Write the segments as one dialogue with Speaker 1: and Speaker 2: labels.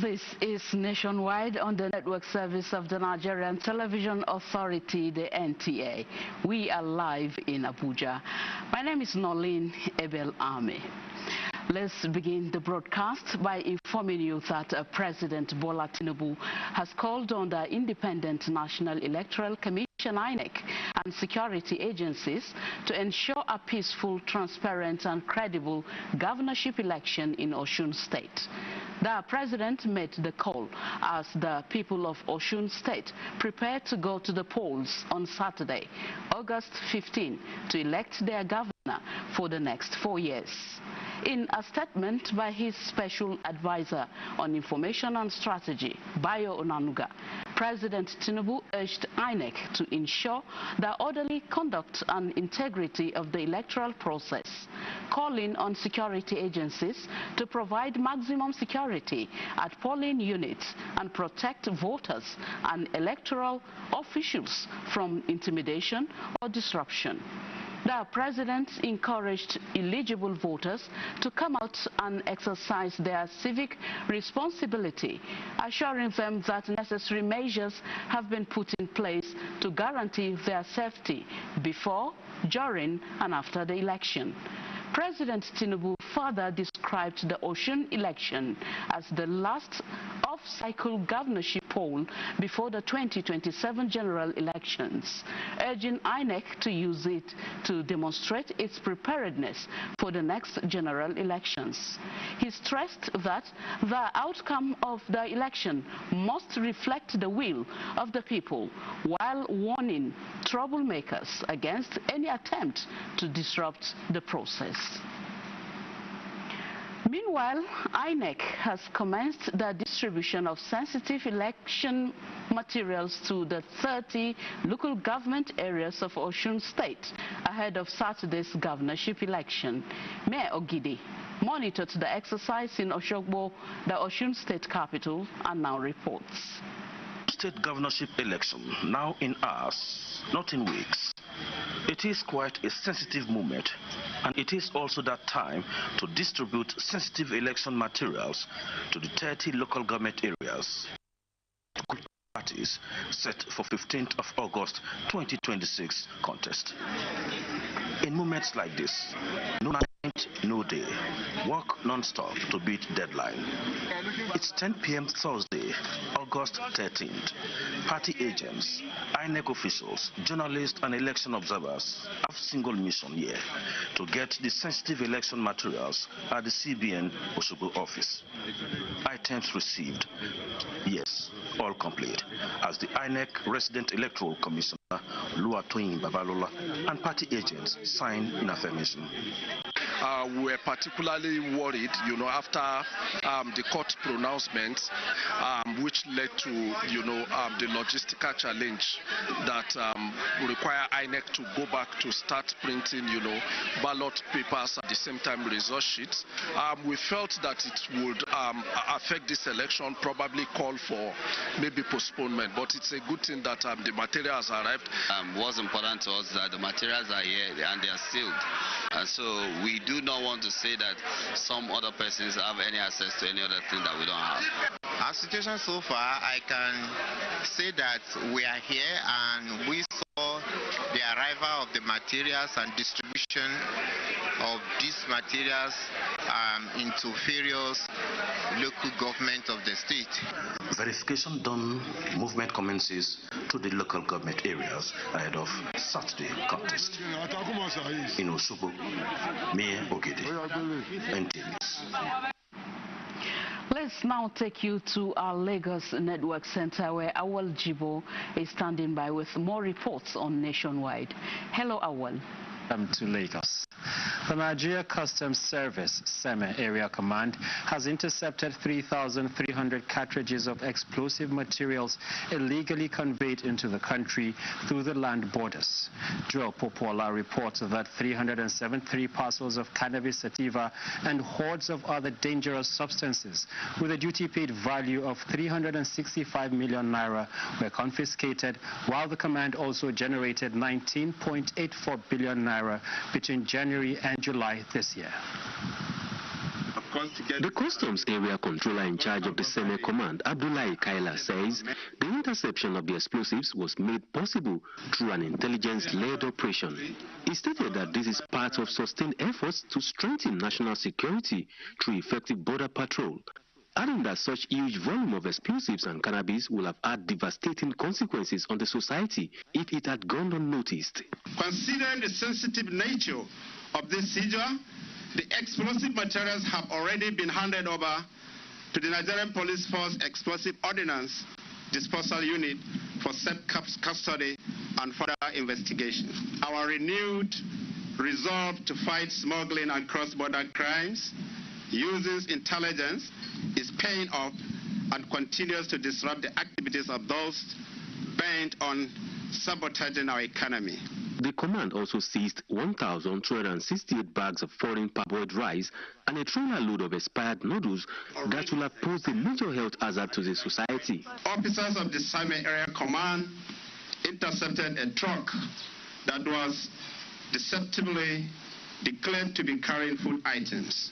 Speaker 1: This is Nationwide on the network service of the Nigerian Television Authority, the NTA. We are live in Abuja. My name is Nolin Ebel Ame. Let's begin the broadcast by informing you that President Bola Tinubu has called on the Independent National Electoral Commission, INEC, and security agencies to ensure a peaceful, transparent and credible governorship election in Osun State. The president made the call as the people of Osun State prepare to go to the polls on Saturday, August 15, to elect their governor for the next 4 years. In a statement by his special advisor on information and strategy, Bayo Onanuga, President Tinubu urged INEC to ensure the orderly conduct and integrity of the electoral process, calling on security agencies to provide maximum security at polling units and protect voters and electoral officials from intimidation or disruption. The president encouraged eligible voters to come out and exercise their civic responsibility, assuring them that necessary measures have been put in place to guarantee their safety before, during and after the election. President Tinubu further described the Osun election as the last off-cycle governorship poll before the 2027 general elections, urging INEC to use it to demonstrate its preparedness for the next general elections. He stressed that the outcome of the election must reflect the will of the people, while warning troublemakers against any attempt to disrupt the process. Meanwhile, INEC has commenced the distribution of sensitive election materials to the 30 local government areas of Osun State ahead of Saturday's governorship election. Mayor Ogidi monitored the exercise in Oshogbo, the Osun State capital, and now reports.
Speaker 2: State governorship election now in hours, not in weeks. It is quite a sensitive moment, and it is also that time to distribute sensitive election materials to the 30 local government areas. Parties set for 15th of August 2026 contest. In moments like this, no night, no day, work non-stop to beat deadline. It's 10 p.m. Thursday, August 13th. Party agents, INEC officials, journalists and election observers have single mission here to get the sensitive election materials at the CBN Osogbo office. Items received, yes, all complete, as the INEC Resident Electoral Commissioner Luatoyin Babalola and party agents signed in affirmation.
Speaker 3: We were particularly worried, after the court pronouncement, which led to, the logistical challenge that require INEC to go back to start printing, ballot papers at the same time result sheets. We felt that it would affect this election, probably call for maybe postponement, but it's a good thing that the materials arrived.
Speaker 4: What's important to us is that the materials are here and they are sealed. And so we do not want to say that some other persons have any access to any other thing that we don't have.
Speaker 5: Our situation so far, I can say that we are here and we saw the arrival of the materials and distribution of these materials into various local government of the state.
Speaker 2: Verification done, movement commences to the local government areas ahead of Saturday contest. In Osogbo, Mayor Ogidi, NTA.
Speaker 1: Let's now take you to our Lagos Network Center, where Awal Jibo is standing by with more reports on Nationwide. Hello, Awal.
Speaker 6: To Lagos. The Nigeria Customs Service SEME Area Command has intercepted 3,300 cartridges of explosive materials illegally conveyed into the country through the land borders. Joel Popola reports that 373 parcels of cannabis sativa and hordes of other dangerous substances with a duty-paid value of 365 million naira were confiscated, while the command also generated 19.84 billion naira between January and July this year.
Speaker 7: The Customs Area Controller in charge of the Seme Command, Abdullahi Kaila, says the interception of the explosives was made possible through an intelligence-led operation. He stated that this is part of sustained efforts to strengthen national security through effective border patrol, adding that such huge volume of explosives and cannabis will have had devastating consequences on the society if it had gone unnoticed.
Speaker 8: Considering the sensitive nature of this seizure, the explosive materials have already been handed over to the Nigerian Police Force Explosive Ordnance Disposal Unit for safe custody and further investigation. Our renewed resolve to fight smuggling and cross-border crimes using intelligence is paying off and continues to disrupt the activities of those bent on sabotaging our economy.
Speaker 7: The command also seized 1,268 bags of foreign parboiled rice and a trailer load of expired noodles that will have posed a major health hazard to the society.
Speaker 8: Officers of the Same Area Command intercepted a truck that was deceptively declared to be carrying food items.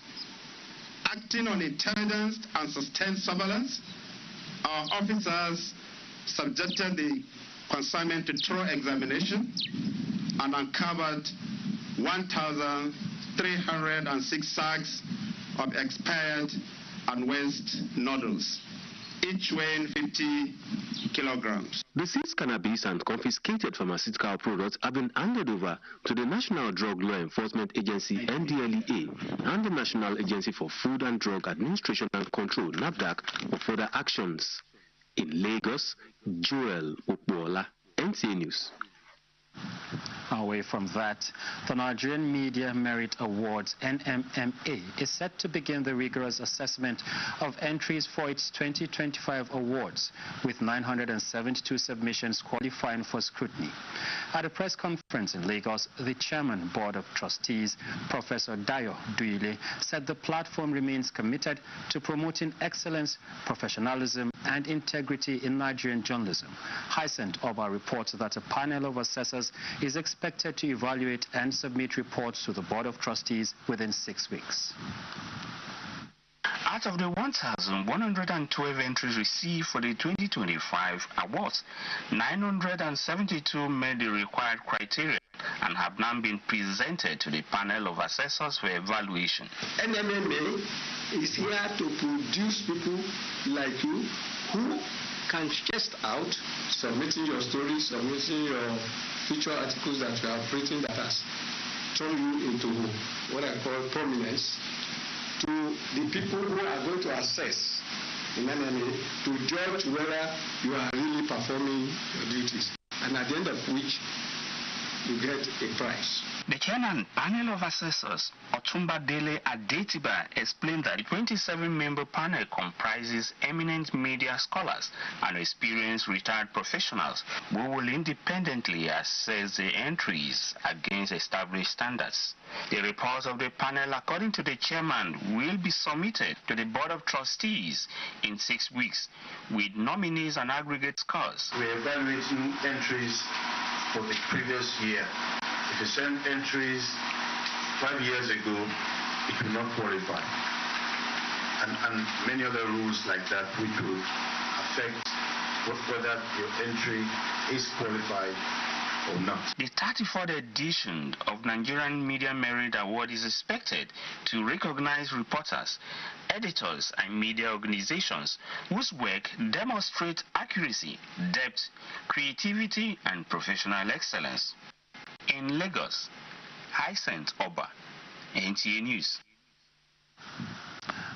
Speaker 8: Acting on intelligence and sustained surveillance, our officers subjected the consignment to thorough examination and uncovered 1,306 sacks of expired and waste noodles, each weighing 50 kilograms.
Speaker 7: The seized cannabis and confiscated pharmaceutical products have been handed over to the National Drug Law Enforcement Agency, NDLEA, and the National Agency for Food and Drug Administration and Control, NAFDAC, for further actions. In Lagos, Joel Okbola, NTA News.
Speaker 6: Away from that, the Nigerian Media Merit Awards, NMMA, is set to begin the rigorous assessment of entries for its 2025 awards, with 972 submissions qualifying for scrutiny. At a press conference in Lagos, the Chairman, Board of Trustees, Professor Dayo Duile, said the platform remains committed to promoting excellence, professionalism, and integrity in Nigerian journalism. Hyacinth Oba reports that a panel of assessors is expected to evaluate and submit reports to the Board of Trustees within 6 weeks.
Speaker 9: Out of the 1,112 entries received for the 2025 awards, 972 met the required criteria and have now been presented to the panel of assessors for evaluation.
Speaker 10: NMMA is here to produce people like you who can test out, submitting your stories, submitting your feature articles that you have written that has turned you into what I call prominence, to the people who are going to assess in NMMA to judge whether you are really performing your duties, and at the end of which you get a prize.
Speaker 9: The chairman panel of assessors, Otumba Dele Adetiba, explained that the 27-member panel comprises eminent media scholars and experienced retired professionals who will independently assess the entries against established standards. The reports of the panel, according to the chairman, will be submitted to the Board of Trustees in 6 weeks with nominees and aggregate scores.
Speaker 11: We are evaluating entries for the previous year. If you send entries 5 years ago, it will not qualify. And many other rules like that which will affect whether your entry is qualified or not.
Speaker 9: The 34th edition of Nigerian Media Merit Award is expected to recognize reporters, editors, and media organizations whose work demonstrates accuracy, depth, creativity, and professional excellence. In Lagos, Hyacinth Oba, NTA News.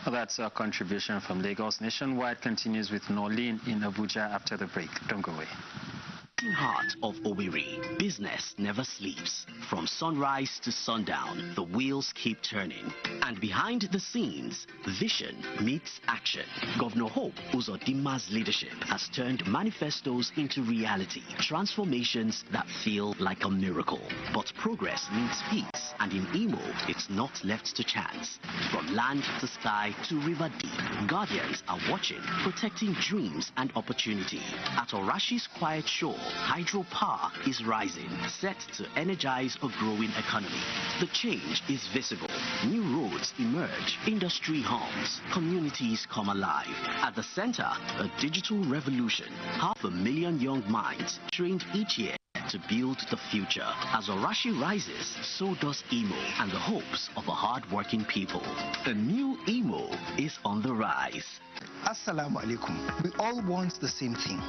Speaker 6: Well, that's our contribution from Lagos. Nationwide continues with Norlin in Abuja after the break. Don't go away.
Speaker 12: Heart of Owerri, business never sleeps. From sunrise to sundown, the wheels keep turning. And behind the scenes, vision meets action. Governor Hope Uzodimma's leadership has turned manifestos into reality. Transformations that feel like a miracle. But progress needs peace, and in Imo, it's not left to chance. From land to sky to river deep, guardians are watching, protecting dreams and opportunity. At Orashi's quiet shore, hydropower is rising, set to energize a growing economy. The change is visible. New roads emerge, industry hums, communities come alive. At the center, a digital revolution. 500,000 young minds trained each year to build the future. As Orashi rises, so does Imo and the hopes of a hard-working people. A new Imo is on the rise.
Speaker 13: Assalamu alaikum. We all want the same thing,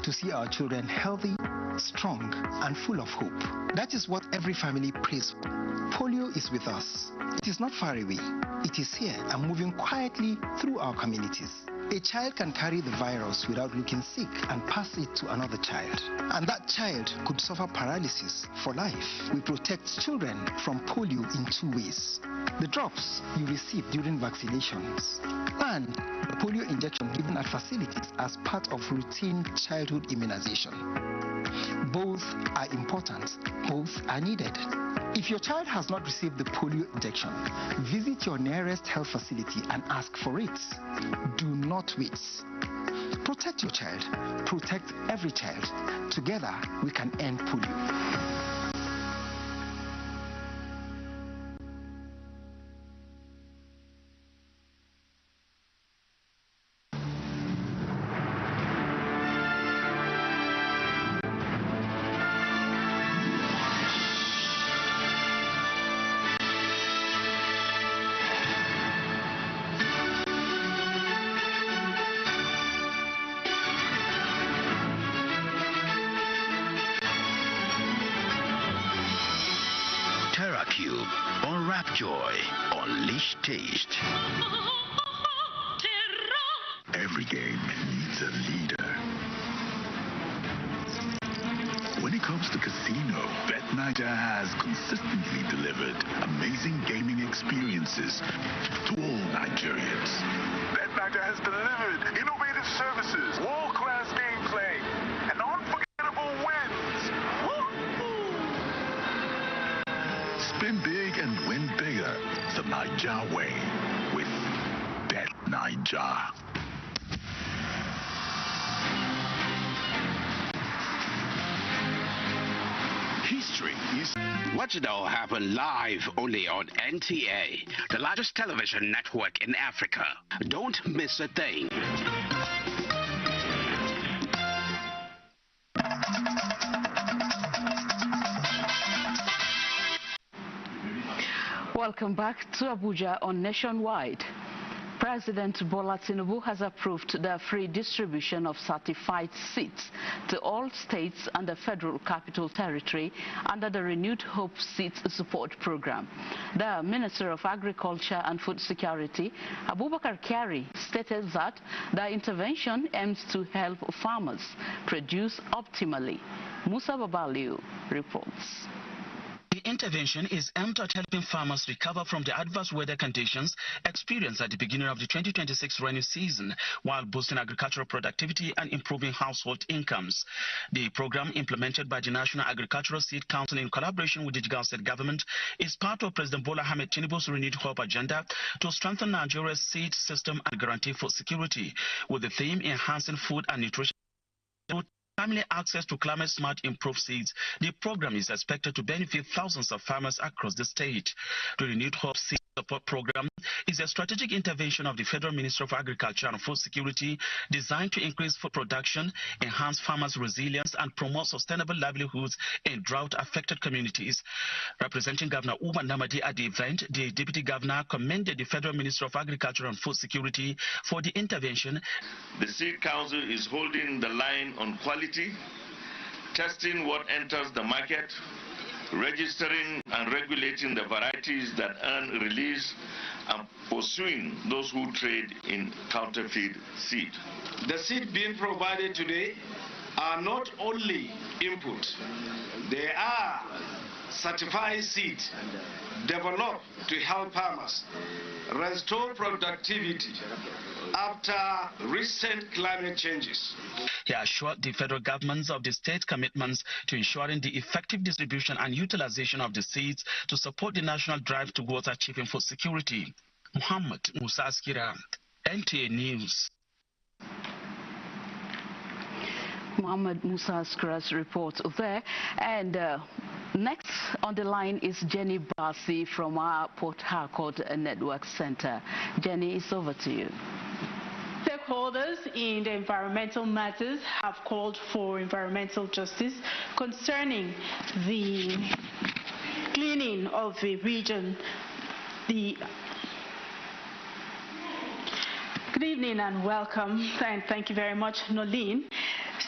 Speaker 13: to see our children healthy, strong, and full of hope. That is what every family prays for. Polio is with us. It is not far away. It is here and moving quietly through our communities. A child can carry the virus without looking sick and pass it to another child. And that child could suffer paralysis for life. We protect children from polio in 2 ways. The drops you receive during vaccinations and the polio injection given at facilities as part of routine childhood immunization. Both are important. Both are needed. If your child has not received the polio injection, visit your nearest health facility and ask for it. Do not wait. Protect your child. Protect every child. Together, we can end polio.
Speaker 14: TerraCube, unwrap joy, unleash taste. Every game needs a leader. When it comes to casino, BetNiger has consistently delivered amazing gaming experiences to all Nigerians.
Speaker 15: BetNiger has delivered innovative services, world-class gameplay, and unforgettable wins.
Speaker 14: Spin big and win bigger the Niger way with BetNiger.
Speaker 16: History is... Watch it all happen live only on NTA, the largest television network in Africa. Don't miss a thing.
Speaker 1: Welcome back to Abuja on Nationwide. President Bola Tinubu has approved the free distribution of certified seats to all states and the Federal Capital Territory under the Renewed Hope Seats Support Program. The Minister of Agriculture and Food Security, Abubakar Kyari, stated that the intervention aims to help farmers produce optimally. Musa Babaliu reports.
Speaker 17: The intervention is aimed at helping farmers recover from the adverse weather conditions experienced at the beginning of the 2026 rainy season, while boosting agricultural productivity and improving household incomes. The program, implemented by the National Agricultural Seed Council in collaboration with the Jigawa State government, is part of President Bola Ahmed Tinubu's Renewed Hope agenda to strengthen Nigeria's seed system and guarantee food security, with the theme enhancing food and nutrition. Timely access to climate-smart improved seeds. The program is expected to benefit thousands of farmers across the state. The Renewed Hope Seed Support Program is a strategic intervention of the Federal Ministry of Agriculture and Food Security designed to increase food production, enhance farmers' resilience, and promote sustainable livelihoods in drought-affected communities. Representing Governor Umar Namadi at the event, the Deputy Governor commended the Federal Ministry of Agriculture and Food Security for the intervention.
Speaker 18: The Seed Council is holding the line on quality, testing what enters the market, registering and regulating the varieties that earn release, and pursuing those who trade in counterfeit seed.
Speaker 19: The seed being provided today are not only input, they are certified seed developed to help farmers restore productivity after recent climate changes.
Speaker 17: He assured the federal governments of the state commitments to ensuring the effective distribution and utilization of the seeds to support the national drive towards achieving food security. Muhammad Musa Askira, NTA News.
Speaker 1: Muhammad Musa Askara's report there. And next on the line is Jenny Basi from our Port Harcourt Network Center. Jenny, it's over to you.
Speaker 20: Stakeholders in the environmental matters have called for environmental justice concerning the cleaning of the region. Good evening and welcome, and thank you very much, Nolene.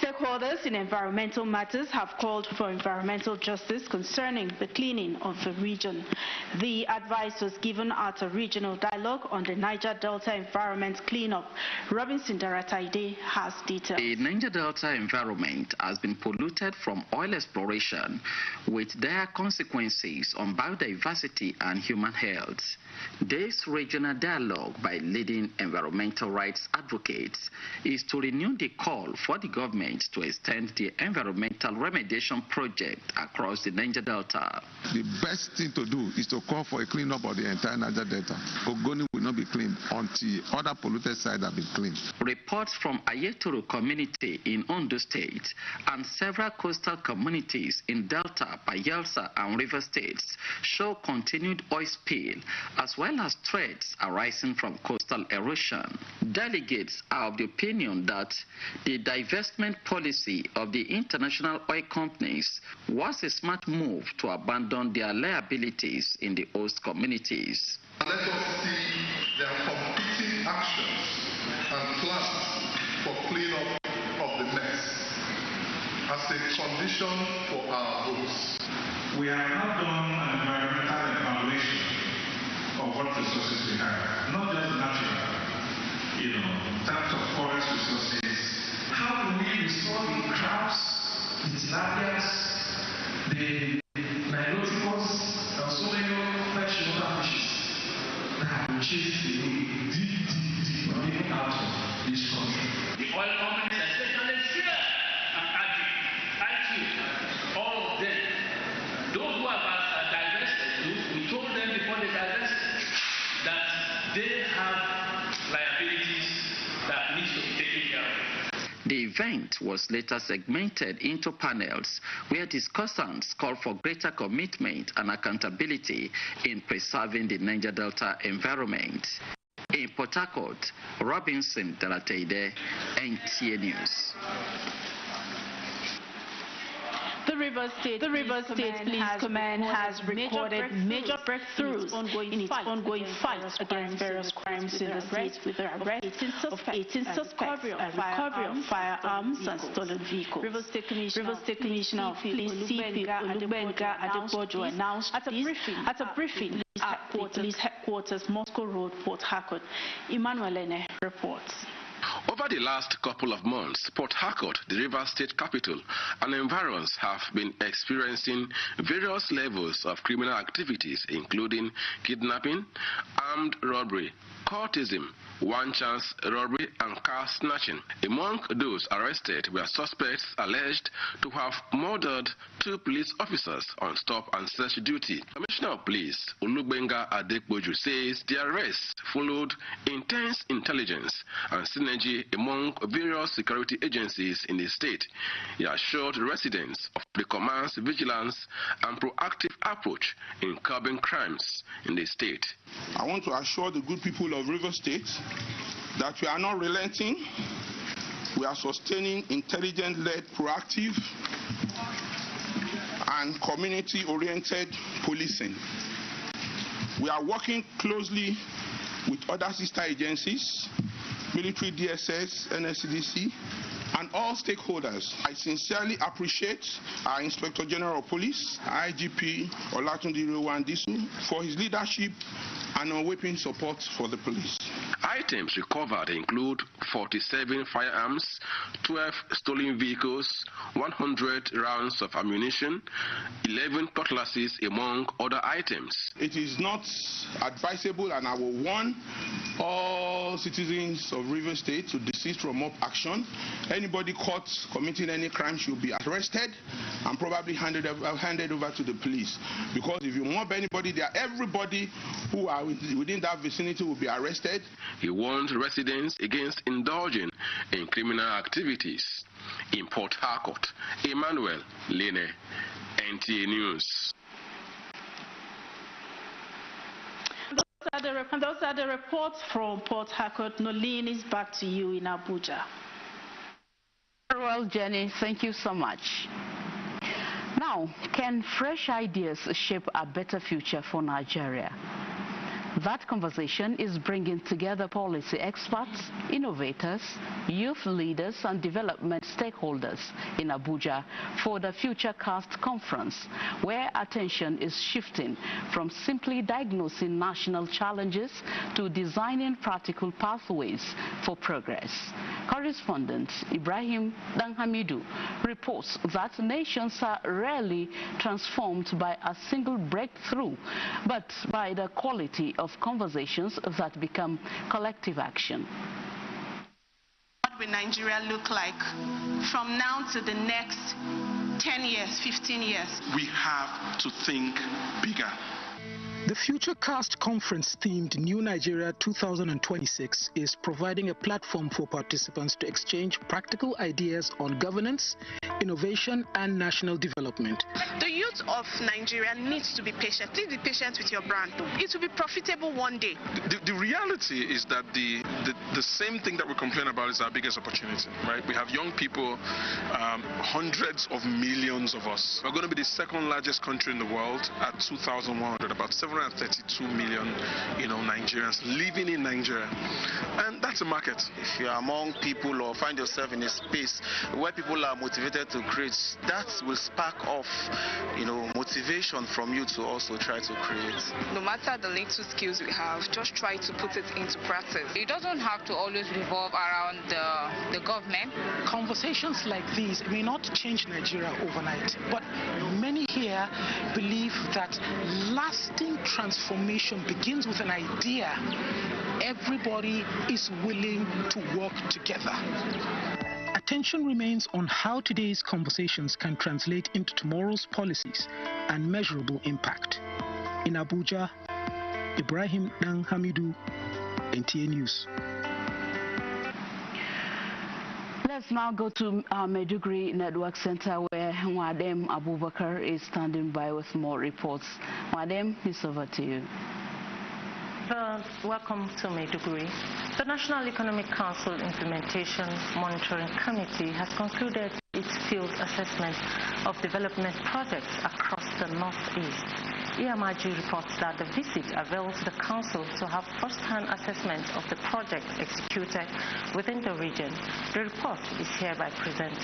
Speaker 20: Stakeholders in environmental matters have called for environmental justice concerning the cleaning of the region. The advice was given at a regional dialogue on the Niger Delta environment cleanup. Robinson Darataide has details.
Speaker 21: The Niger Delta environment has been polluted from oil exploration, with dire consequences on biodiversity and human health. This regional dialogue by leading environmental rights advocates is to renew the call for the government to extend the environmental remediation project across the Niger Delta.
Speaker 22: The best thing to do is to call for a cleanup of the entire Niger Delta. Ogoni will not be cleaned until other polluted sites have been cleaned.
Speaker 21: Reports from Ayetoro community in Ondo State and several coastal communities in Delta, Bayelsa and River States show continued oil spill as well as threats arising from coastal erosion. Delegates are of the opinion that the divestment policy of the international oil companies was a smart move to abandon their liabilities in the host communities.
Speaker 23: Let us see their competing actions and plans for cleanup of the mess as a condition for our votes.
Speaker 11: We have not done an environmental evaluation of what resources we have, not just natural, in terms of forest resources. How do we restore the crabs, the tilapias, the niloticus, and so many freshwater fishes that have chased away deep running out of this country? The oil companies, especially Shell and IQ, all of them, those who have divested, we told them before they divested that they have liabilities that need to be taken care of.
Speaker 21: The event was later segmented into panels where discussants called for greater commitment and accountability in preserving the Niger Delta environment. In Port Harcourt, Robinson Delateide, NTA News.
Speaker 20: The River State Police Command has recorded major breakthroughs in its ongoing fight against various crimes in the state, with the arrest of 18 suspects and recovery of firearms and stolen vehicles. River State Commissioner of Police CP Olubenga Adepoju announced at a briefing at police headquarters, Moscow Road, Port Harcourt. Emmanuel Ene reports.
Speaker 24: Over the last couple of months, Port Harcourt, the River State capital, and environs have been experiencing various levels of criminal activities, including kidnapping, armed robbery, cultism, one-chance robbery, and car snatching. Among those arrested were suspects alleged to have murdered 2 police officers on stop and search duty. Commissioner of Police Olubenga Adepoju says the arrests followed intense intelligence and synergy among various security agencies in the state. He assured residents of the command's vigilance and proactive approach in curbing crimes in the state.
Speaker 23: I want to assure the good people of River State that we are not relenting. We are sustaining intelligent-led, proactive, and community-oriented policing. We are working closely with other sister agencies, military, DSS, NSCDC, and all stakeholders. I sincerely appreciate our Inspector General of Police, IGP Olatunde Irewandisu, for his leadership and unwavering support for the police.
Speaker 24: Items recovered include 47 firearms, 12 stolen vehicles, 100 rounds of ammunition, 11 cutlasses, among other items.
Speaker 23: It is not advisable, and I will warn all citizens of River State to desist from mob action. Anybody caught committing any crime should be arrested and probably handed over to the police. Because if you mob anybody there, everybody who are within that vicinity will be arrested.
Speaker 24: He warned residents against indulging in criminal activities. In Port Harcourt, Emmanuel Lene, NTA News.
Speaker 20: And those are the reports from Port Harcourt. Nolene is back to you in Abuja.
Speaker 1: Well, Jenny, thank you so much. Now, can fresh ideas shape a better future for Nigeria? That conversation is bringing together policy experts, innovators, youth leaders and development stakeholders in Abuja for the FutureCast conference, where attention is shifting from simply diagnosing national challenges to designing practical pathways for progress. Correspondent Ibrahim Danhamidu reports that nations are rarely transformed by a single breakthrough, but by the quality of conversations that become collective action.
Speaker 2: What will Nigeria look like from now to the next 10 years, 15 years?
Speaker 3: We have to think bigger.
Speaker 4: The FutureCast conference themed New Nigeria 2026 is providing a platform for participants to exchange practical ideas on governance, innovation and national development.
Speaker 2: The youth of Nigeria needs to be patient. Please be patient with your brand. It will be profitable one day.
Speaker 3: The reality is that the same thing that we complain about is our biggest opportunity, right? We have young people, hundreds of millions of us. We're going to be the second largest country in the world at 2,100, about 732 million, Nigerians living in Nigeria, and that's a market.
Speaker 5: If you're among people or find yourself in a space where people are motivated to create, that will spark off, motivation from you to also try to create.
Speaker 25: No matter the little skills we have, just try to put it into practice. It doesn't have to always revolve around the government.
Speaker 4: Conversations like these may not change Nigeria overnight, but many here believe that lasting transformation begins with an idea. Everybody is willing to work together. Attention remains on how today's conversations can translate into tomorrow's policies and measurable impact. In Abuja, Ibrahim Danhamidu, NTA News.
Speaker 1: Let's now go to Maiduguri Network Center, where Wadem Abubakar is standing by with more reports. Wadem, it's over to you.
Speaker 26: Welcome to Maiduguri. The National Economic Council Implementation Monitoring Committee has concluded its field assessment of development projects across the Northeast. EMRG reports that the visit avails the Council to have first-hand assessment of the projects executed within the region. The report is hereby presented.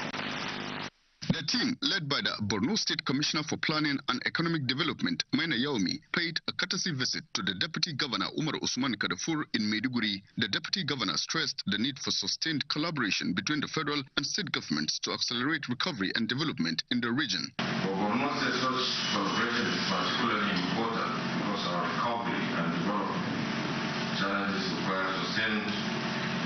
Speaker 27: The team, led by the Borno State Commissioner for Planning and Economic Development, Maina Yaomi, paid a courtesy visit to the Deputy Governor Umar Usman Kadafur in Maiduguri. The Deputy Governor stressed the need for sustained collaboration between the federal and state governments to accelerate recovery and development in the region.
Speaker 28: For Borno State, such collaboration is particularly important because our recovery and development challenges require sustained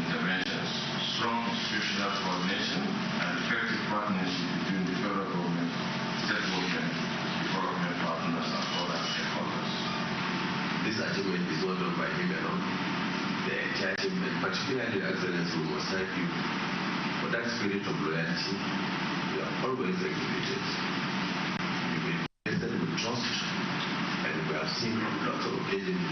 Speaker 28: interventions, strong institutional coordination, and effective partnership between the federal government, state government, development partners, and other stakeholders.
Speaker 29: This achievement is not done by him alone. The entire team, and particularly the Excellency, we must thank you for that spirit of loyalty you have always exhibited. You've been invested with trust, and we have seen lots of occasions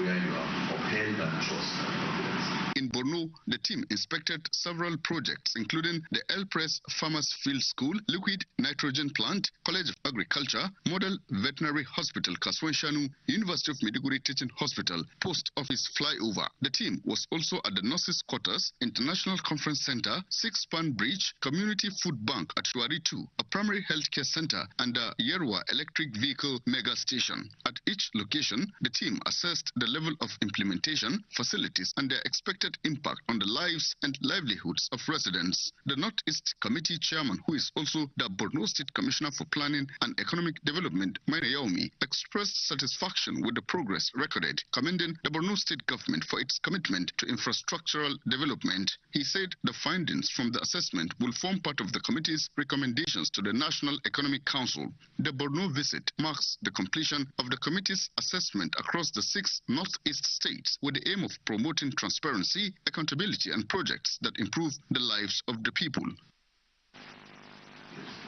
Speaker 29: where you have upheld that trust and confidence.
Speaker 27: In Borno, the team inspected several projects, including the El Press Farmers Field School, Liquid Nitrogen Plant, College of Agriculture, Model Veterinary Hospital Kaswanshanu, University of Maiduguri Teaching Hospital, Post Office Flyover. The team was also at the Nurses Quarters, International Conference Center, Six-Span Bridge, Community Food Bank at Shuari 2, a primary healthcare center, and the Yerwa Electric Vehicle Mega Station. At each location, the team assessed the level of implementation, facilities, and their expected impact on the lives and livelihoods of residents. The Northeast Committee Chairman, who is also the Borno State Commissioner for Planning and Economic Development, Maina Yaomi, expressed satisfaction with the progress recorded, commending the Borno State government for its commitment to infrastructural development. He said the findings from the assessment will form part of the committee's recommendations to the National Economic Council. The Borno visit marks the completion of the committee's assessment across the 6 Northeast states with the aim of promoting transparency, accountability, and projects that improve the lives of the people.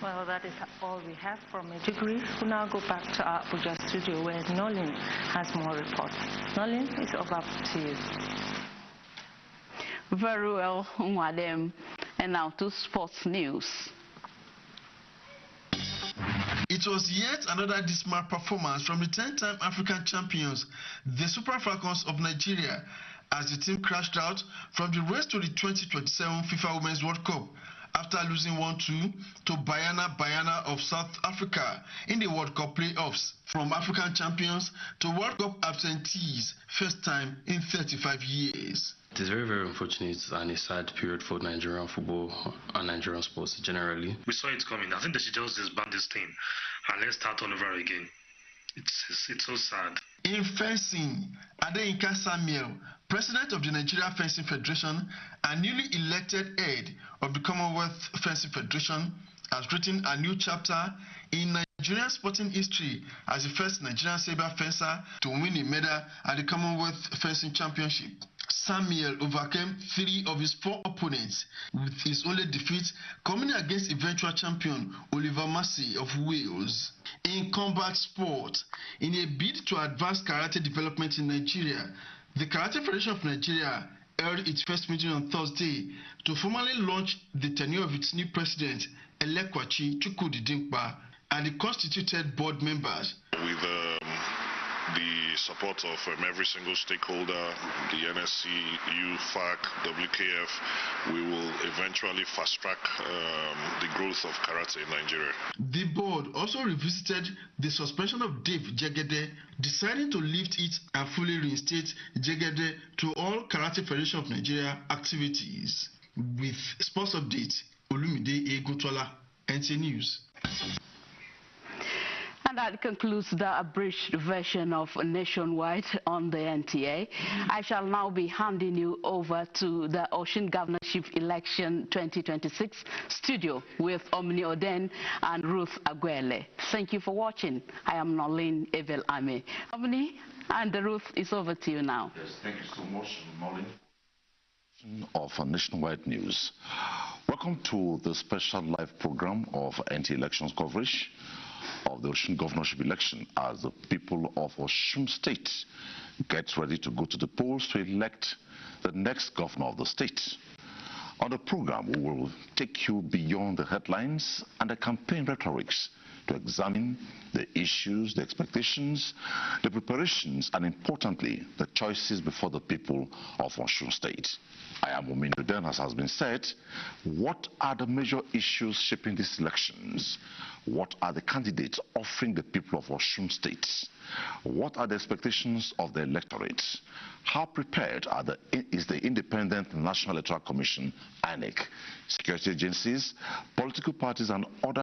Speaker 26: Well, that is all we have from Maiduguri. We'll now go back to our Abuja studio where Nolin has more reports. Nolin, it's over to you.
Speaker 1: Very well, Madam. And now to sports news.
Speaker 6: It was yet another dismal performance from the 10-time African champions, the Super Falcons of Nigeria, as the team crashed out from the race to the 2027 FIFA Women's World Cup after losing 1-2 to Banyana of South Africa in the World Cup playoffs. From African champions to World Cup absentees, first time in 35 years.
Speaker 7: It is very, very unfortunate and a sad period for Nigerian football and Nigerian sports generally.
Speaker 8: We saw it coming. I think they should just disband this thing and let's start all over again. It's so sad.
Speaker 6: In fencing, Adeyinka Samuel, president of the Nigeria Fencing Federation and newly elected head of the Commonwealth Fencing Federation, has written a new chapter in Nigerian sporting history as the first Nigerian saber fencer to win a medal at the Commonwealth Fencing Championship. Samuel overcame 3 of his 4 opponents, with his only defeat coming against eventual champion Oliver Massey of Wales. In combat sport, in a bid to advance karate development in Nigeria, the Karate Federation of Nigeria held its first meeting on Thursday to formally launch the tenure of its new president, Elekwachi Chukwudidimkpa, and the constituted board members.
Speaker 9: With the support of every single stakeholder, the NSC, UFAC, WKF, we will eventually fast-track the growth of karate in Nigeria.
Speaker 6: The board also revisited the suspension of Dave Jegede, deciding to lift it and fully reinstate Jegede to all Karate Federation of Nigeria activities. With sports update, Olumide Egotola, NTA News.
Speaker 1: And that concludes the abridged version of Nationwide on the NTA. I shall now be handing you over to the Osun Governorship Election 2026 studio with Omni Oden and Ruth Aguele. Thank you for watching. I am Nolin Ebel Ame. Omni and Ruth, is over to you now.
Speaker 10: Yes, thank you so much, Nolin. Of Nationwide News. Welcome to the special live program of anti-elections coverage of the Osun governorship election as the people of Osun State get ready to go to the polls to elect the next governor of the state. On the program, we will take you beyond the headlines and the campaign rhetorics to examine the issues, the expectations, the preparations, and importantly, the choices before the people of Osun State. I am Omni Oden, as has been said. What are the major issues shaping these elections? What are the candidates offering the people of Osun State? What are the expectations of the electorate? How prepared is the Independent National Electoral Commission, INEC, security agencies, political parties, and other